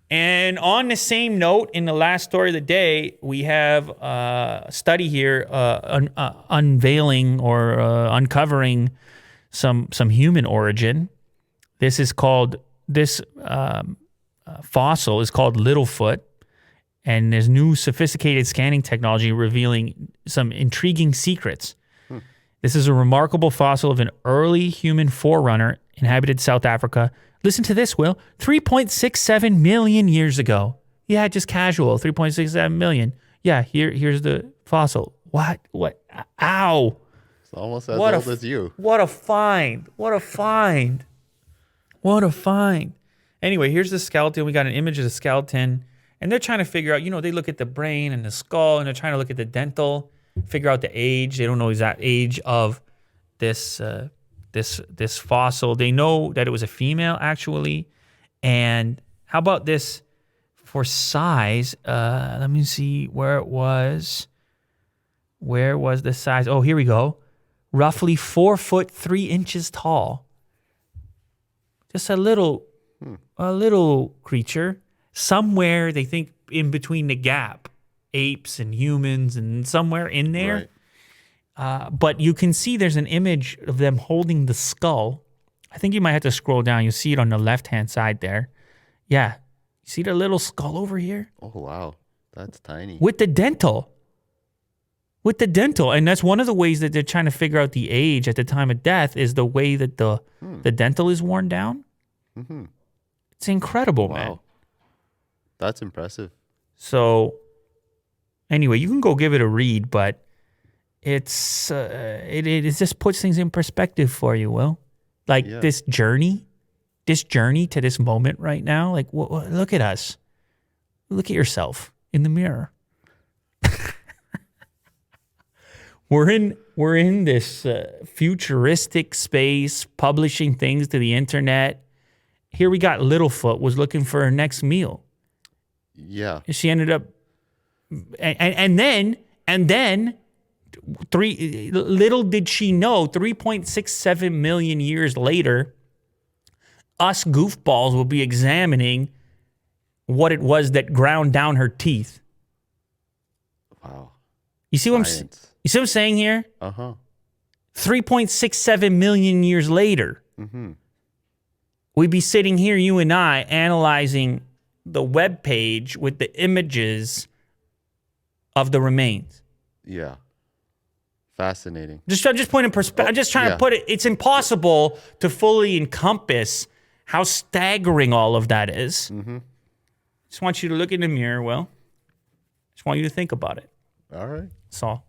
And on the same note, in the last story of the day, we have a study here unveiling or uncovering some human origin. This is called fossil is called Littlefoot, and there's new sophisticated scanning technology revealing some intriguing secrets. This is a remarkable fossil of an early human forerunner inhabited South Africa. Listen to this, Will. 3.67 million years ago. Yeah, just casual. 3.67 million. Yeah, here's the fossil. What? Ow. It's almost as old as you. What a find. Anyway, here's the skeleton. We got an image of the skeleton. And they're trying to figure out, they look at the brain and the skull, and they're trying to look at the dental, figure out the age. They don't know exact age of this fossil. They know that it was a female, actually. And how about this for size? Let me see where it was. Where was the size? Oh, here we go. Roughly 4 foot 3 inches tall. Just a little creature. Somewhere they think in between the gap, apes and humans, and somewhere in there. Right. But you can see there's an image of them holding the skull. I think you might have to scroll down. You'll see it on the left-hand side there. Yeah. You see the little skull over here? Oh, wow. That's tiny. With the dental. And that's one of the ways that they're trying to figure out the age at the time of death is the way that the dental is worn down. Mm-hmm. It's incredible, man. That's impressive. So, anyway, you can go give it a read, but it just puts things in perspective for you, Will. Like this journey to this moment right now. Like, look at us. Look at yourself in the mirror. We're in this futuristic space, publishing things to the internet. Here we got Littlefoot was looking for her next meal. Yeah. She ended up, and then little did she know, 3.67 million years later, us goofballs will be examining what it was that ground down her teeth. Wow. You see what I'm saying here? 3.67 million years later, we'd be sitting here, you and I, analyzing the web page with the images of the remains. Yeah. Fascinating. I'm just pointing perspective. I'm just trying to put it. It's impossible to fully encompass how staggering all of that is. Just want you to look in the mirror, Will. Just want you to think about it. All right. That's all.